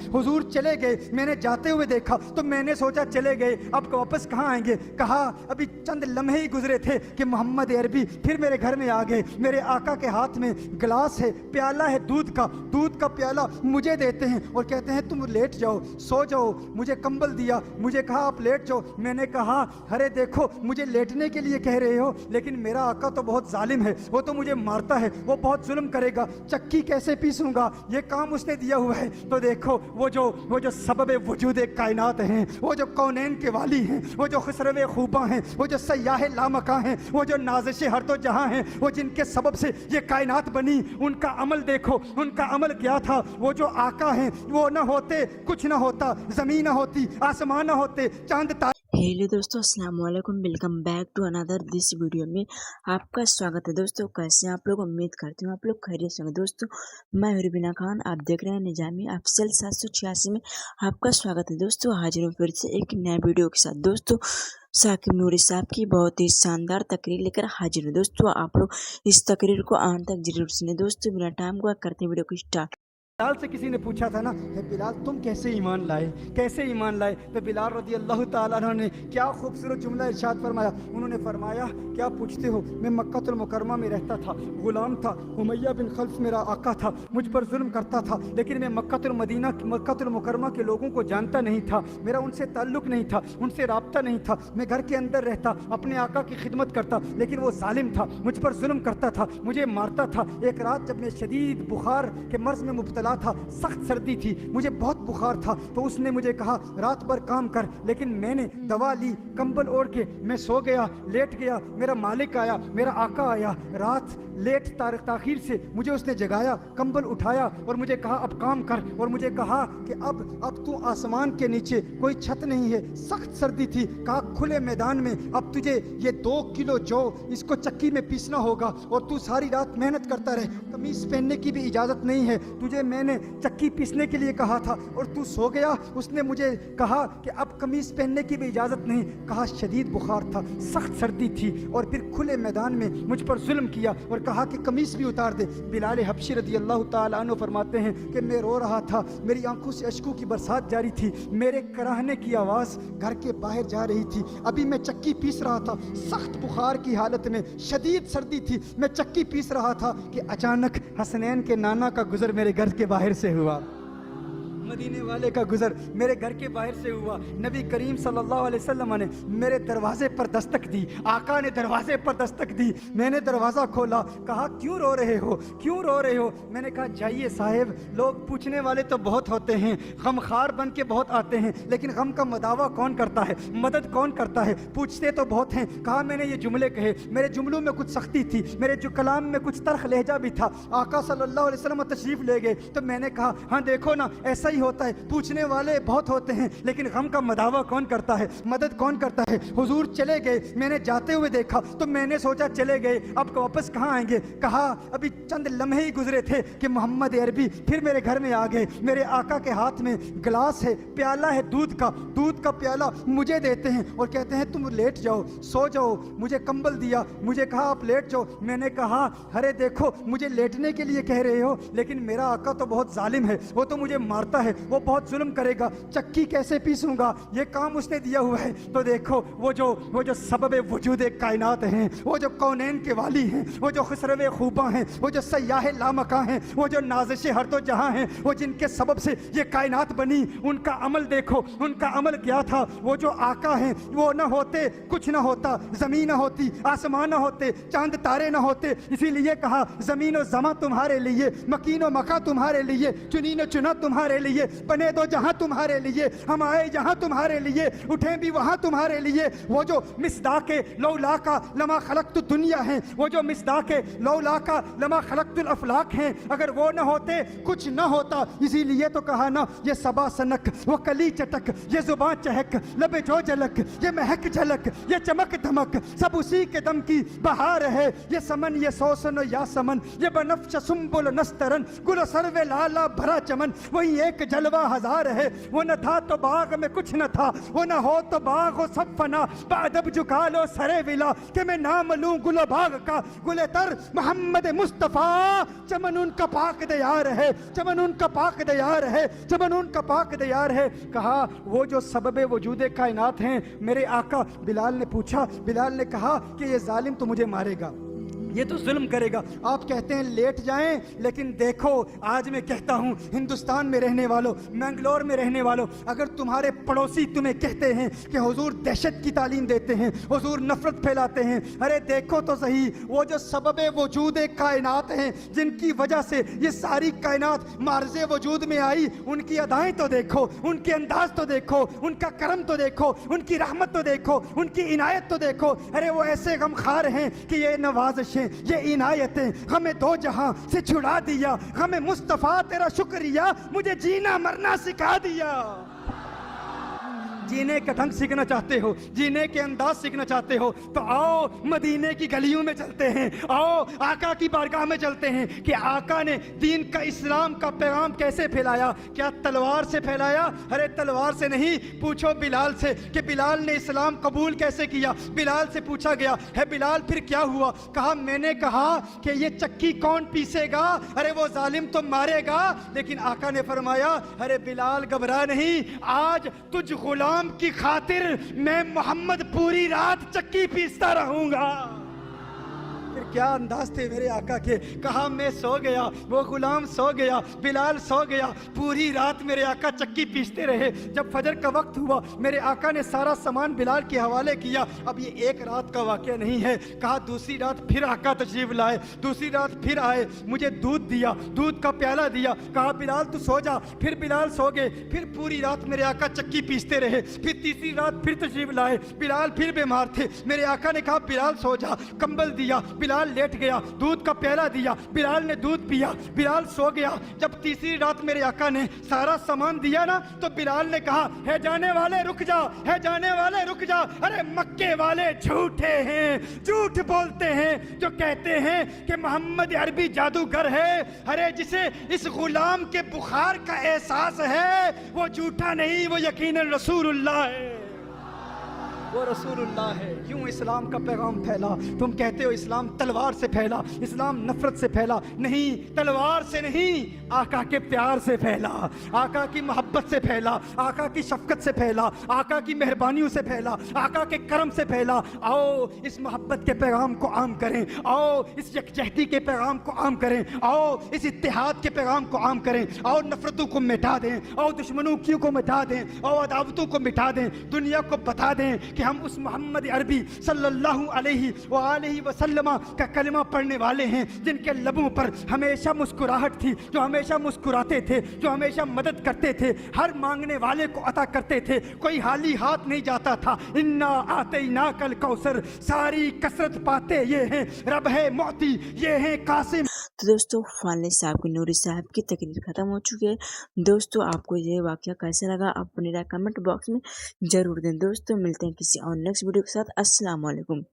हुजूर चले गए, मैंने जाते हुए देखा तो मैंने सोचा चले गए, अब वापस कहाँ आएंगे। कहा अभी चंद लम्हे ही गुजरे थे कि मोहम्मद अरबी फिर मेरे घर में आ गए। मेरे आका के हाथ में गिलास है, प्याला है दूध का प्याला मुझे देते हैं और कहते हैं तुम लेट जाओ, सो जाओ। मुझे कंबल दिया, मुझे कहा आप लेट जाओ। मैंने कहा अरे देखो मुझे लेटने के लिए कह रहे हो, लेकिन मेरा आका तो बहुत जालिम है, वो तो मुझे मारता है, वो बहुत जुल्म करेगा, चक्की कैसे पीसूंगा, ये काम उसने दिया हुआ है। तो देखो वो जो सबब वजूद कायनात हैं, वो जो कौनैन के वाली हैं, वो जो खुसरवे खूबा हैं, वो जो सयाह लामका हैं, वो जो नाज़िश हर तो जहां हैं, वो जिनके सबब से ये कायनात बनी, उनका अमल देखो, उनका अमल क्या था। वो जो आका हैं, वो ना होते कुछ ना होता, ज़मीन ना होती, आसमान ना होते, चांद तारे। हेलो दोस्तों, अस्सलाम वालेकुम, welcome back to another this video में आपका स्वागत है। दोस्तों कैसे हैं आप लोग, उम्मीद करती हूँ आप लोग खैरियत से होंगे। दोस्तों मैं रुबीना खान, आप देख रहे हैं निजामी ऑफिशियल 786 में आपका स्वागत है। दोस्तों हाजिर हूँ फिर से एक नया वीडियो के साथ। दोस्तों साकिब नूरी साहब की बहुत ही शानदार तकरीर लेकर हाजिर हूँ। दोस्तों आप लोग इस तकरीर को अंत तक जरूर सुने। दोस्तों बिना टाइम को करते वीडियो को स्टार्ट। बिलाल से किसी ने पूछा था ना, बिलाल तुम कैसे ईमान लाए, कैसे ईमान लाए। तो बिलाल रदी अल्लाह ताला अन्हु ने क्या खूबसूरत जुमला इरशाद फरमाया। उन्होंने फरमाया क्या पूछते हो, मैं मक्कातुल मुकर्रमा में रहता था, गुलाम था, उमैया बिन खल्फ मेरा आका था, मुझ पर जुल्म करता था, लेकिन मैं मक्कातुल मुकर्रमा के लोगों को जानता नहीं था, मेरा उनसे ताल्लुक़ नहीं था, उनसे राब्ता नहीं था। मैं घर के अंदर रहता, अपने आका की खिदमत करता, लेकिन वो जालिम था, मुझ पर जुल्म करता था, मुझे मारता था। एक रात जब मैं शदीद बुखार के मर्ज में मुब्तला था, सख्त सर्दी थी, मुझे बहुत बुखार था, तो उसने मुझे कहा रात भर काम कर, लेकिन मैंने दवा ली, कंबल ओढ़ के मैं सो गया, लेट गया। मेरा मालिक आया, मेरा आका आया, रात लेट ताखीर से मुझे उसने जगाया, कंबल उठाया और मुझे कहा अब काम कर, और मुझे कहा कि अब तू आसमान के नीचे, कोई छत नहीं है, सख्त सर्दी थी, कहा खुले मैदान में अब तुझे ये 2 किलो जौ इसको चक्की में पीसना होगा और तू सारी रात मेहनत करता रहे, कमीज पहनने की भी इजाज़त नहीं है, तुझे मैंने चक्की पीसने के लिए कहा था और तू सो गया। उसने मुझे कहा कि अब कमीज पहनने की भी इजाज़त नहीं, कहा शदीद बुखार था, सख्त सर्दी थी, और फिर खुले मैदान में मुझ पर जुल्म किया और कहा कि कमीज भी उतार दे। बिलाल हबशी रदी अल्लाह ताला अन्हु फरमाते हैं कि मैं रो रहा था, मेरी आंखों से अश्कों की बरसात जारी थी, मेरे कराहने की आवाज़ घर के बाहर जा रही थी। अभी मैं चक्की पीस रहा था, सख्त बुखार की हालत में, शदीद सर्दी थी, मैं चक्की पीस रहा था कि अचानक हसनैन के नाना का गुजर मेरे घर के बाहर से हुआ, मदीने वाले का गुजर मेरे घर के बाहर से हुआ। नबी करीम सल्लल्लाहु अलैहि वसल्लम ने मेरे दरवाजे पर दस्तक दी, आका ने दरवाजे पर दस्तक दी। मैंने दरवाज़ा खोला, कहा क्यों रो रहे हो, क्यों रो रहे हो। मैंने कहा जाइए साहिब, लोग पूछने वाले तो बहुत होते हैं, गमखार बन के बहुत आते हैं, लेकिन गम का मदावा कौन करता है, मदद कौन करता है, पूछते तो बहुत हैं। कहा मैंने ये जुमले कहे, मेरे जुमलों में कुछ सख्ती थी, मेरे जो कलाम में कुछ तर्क लहजा भी था। आका सल्लल्लाहु अलैहि वसल्लम तशरीफ़ ले गए तो मैंने कहा हाँ देखो ना ऐसा होता है, पूछने वाले बहुत होते हैं, लेकिन गम का मदावा कौन करता है, मदद कौन करता है। हुजूर चले गए, मैंने जाते हुए देखा तो मैंने सोचा चले गए, अब वापस कहाँ आएंगे। कहा अभी चंद लम्हे ही गुजरे थे कि मोहम्मद अरबी फिर मेरे घर में आ गए। मेरे आका के हाथ में गिलास है, प्याला है दूध का प्याला मुझे देते हैं और कहते हैं तुम लेट जाओ, सो जाओ। मुझे कंबल दिया, मुझे कहा आप लेट जाओ। मैंने कहा अरे देखो मुझे लेटने के लिए कह रहे हो, लेकिन मेरा आका तो बहुत जालिम है, वो तो मुझे मारता है, वो बहुत जुल्म करेगा, चक्की कैसे पीसूंगा, ये काम उसने दिया हुआ है। तो देखो वो जो सबब वजूद कायनात हैं, वो जो कौनैन के वाली हैं, वो जो खुसरवे खूबा हैं, वो जो सयाह लामका हैं, वो जो नाज़िश हर तो जहां हैं, वो जिनके सबब से ये कायनात बनी, उनका अमल देखो, उनका अमल क्या था। वो जो आका हैं, वो ना होते कुछ ना होता, ज़मीन ना होती, आसमान ना होते, चांद तारे ना होते। इसीलिए कहा ज़मीन और ज़मा तुम्हारे लिए, मकीन और मका तुम्हारे लिए, चुनी न चुना तुम्हारे लिए, बने दो जहां तुम्हारे लिए, हम आए जहां तुम्हारे लिए, उठे भी वहां तुम्हारे लिए। वो जो मिस्दाके लौला का लमा खलक़तु दुनिया है, वो जो मिस्दाके लौला का लमा खलक़तुल अफलाक हैं, अगर वो न होते कुछ न होता। इसीलिए तो कहा ना ये सबा सनक, वो कली चटक, ये जुबान चहक, लबे जो झलक, ये महक झलक, ये चमक धमक, सब उसी के दम की बहार है। ये समन ये सौसन या समन, ये बनफ्श सुम्बुल नस्तरन, गुल सरवे लाला भरा चमन, वही एक एक जलवा हजार है, वो न था तो बाग में कुछ न था, वो न हो तो बाग हो सब फना, बादब झुका लो सरे विला कि मैं नाम लूं गुल बाग का, गुले तर मोहम्मद मुस्तफ़ा, चमन उनका पाक दयार है, चमन उनका पाक दयार है, चमन उनका पाक दयार है। कहा वो जो सबब वजूद कायनात हैं मेरे आका। बिलाल ने पूछा, बिलाल ने कहा कि ये जालिम तो मुझे मारेगा, ये तो जुल्म करेगा। आप कहते हैं लेट जाएं, लेकिन देखो आज मैं कहता हूं हिंदुस्तान में रहने वालों, मैंगलोर में रहने वालों, अगर तुम्हारे पड़ोसी तुम्हें कहते हैं कि हुजूर दहशत की तालीम देते हैं, हुजूर नफरत फैलाते हैं, अरे देखो तो सही वो जो सबब वजूद कायनात हैं, जिनकी वजह से ये सारी कायनात मार्ज़ वजूद में आई, उनकी अदाएं तो देखो, उनके अंदाज तो देखो, उनका करम तो देखो, उनकी रहमत तो देखो, उनकी इनायत तो देखो। अरे वो ऐसे गमखार हैं कि ये नवाज़िशें, ये इनायतें हमें दो जहां से छुड़ा दिया, हमें मुस्तफा तेरा शुक्रिया, मुझे जीना मरना सिखा दिया। जीने का ढंग सीखना चाहते हो, जीने के अंदाज सीखना चाहते हो, तो आओ मदीने की गलियों में चलते हैं, आओ आका की बारगाह में चलते हैं कि आका ने दीन का, इस्लाम का पैगाम कैसे फैलाया। क्या तलवार से फैलाया? अरे तलवार से नहीं, पूछो बिलाल से कि बिलाल ने इस्लाम कबूल कैसे किया। बिलाल से पूछा गया, है बिलाल फिर क्या हुआ? कहा मैंने कहा कि ये चक्की कौन पीसेगा, अरे वो जालिम तो मारेगा। लेकिन आका ने फरमाया, अरे बिलाल घबरा नहीं, आज तुझ गुलाम की खातिर मैं मोहम्मद पूरी रात चक्की पीसता रहूंगा। फिर क्या अंदाज थे मेरे आका के। कहा मैं सो गया, वो गुलाम सो गया, बिलाल सो गया, पूरी रात मेरे आका चक्की पीसते रहे। जब फजर का वक्त हुआ मेरे आका ने सारा सामान बिलाल के हवाले किया। अब ये एक रात का वाकया नहीं है। कहा दूसरी रात फिर आका तशरीफ लाए, दूसरी रात फिर आए, मुझे दूध दिया, दूध का प्याला दिया, कहा बिलाल तू सो जा। फिर बिलाल सो गए, फिर पूरी रात मेरे आका चक्की पीसते रहे। फिर तीसरी रात फिर तशरीफ लाए, बिलाल फिर बीमार थे। मेरे आका ने कहा बिलाल सो जा, कंबल दिया, बिलाल लेट गया, दूध का प्याला दिया, बिलाल ने दूध पिया, बिलाल सो गया। जब तीसरी रात मेरे आका ने सारा सामान दिया ना, तो बिलाल ने कहा है जाने वाले रुक जा, है जाने वाले रुक जा। अरे मक्के वाले झूठे हैं, झूठ बोलते हैं जो कहते हैं कि मोहम्मद अरबी जादूगर है। अरे जिसे इस गुलाम के बुखार का एहसास है वो झूठा नहीं, वो यकीनन रसूलुल्लाह है, वो रसूलुल्लाह है। यूं इस्लाम का पैगाम फैला। तुम कहते हो इस्लाम तलवार से फैला, इस्लाम नफरत से फैला। नहीं, तलवार से नहीं, आका के प्यार से फैला, आका की मोहब्बत से फैला, आका की शफकत से फैला, आका की मेहरबानियों से फैला, आका के करम से फैला। आओ इस मोहब्बत के पैगाम को आम करें, आओ इस यकजहती के पैगाम को आम करें, आओ इस इत्तेहाद के पैगाम को आम करें, आओ नफरतों को मिटा दें, आओ दुश्मनों को मिटा दें, आओ अदावतों को मिटा दें। दुनिया को बता दें कि हम उस मोहम्मद अरबी सल्लल्लाहु अलैहि वसल्लम का कलमा पढ़ने वाले हैं, जिनके लबों पर हमेशा मुस्कुराहट थी, जो हमेशा मुस्कुराते थे, जो हमेशा मदद करते थे, हर मांगने वाले को अता करते थे, कोई खाली हाथ नहीं जाता था। इन्ना आतैना कल कौसर, सारी कसरत पाते ये हैं, रब है मोती ये हैं कासिम। तो दोस्तों फाइनली साहब की नूरी साहब की तकरीर खत्म हो चुकी है। दोस्तों आपको ये वाकया कैसा लगा आप अपनी राय कमेंट बॉक्स में जरूर दें। दोस्तों मिलते हैं किसी और नेक्स्ट वीडियो के साथ। अस्सलाम वालेकुम।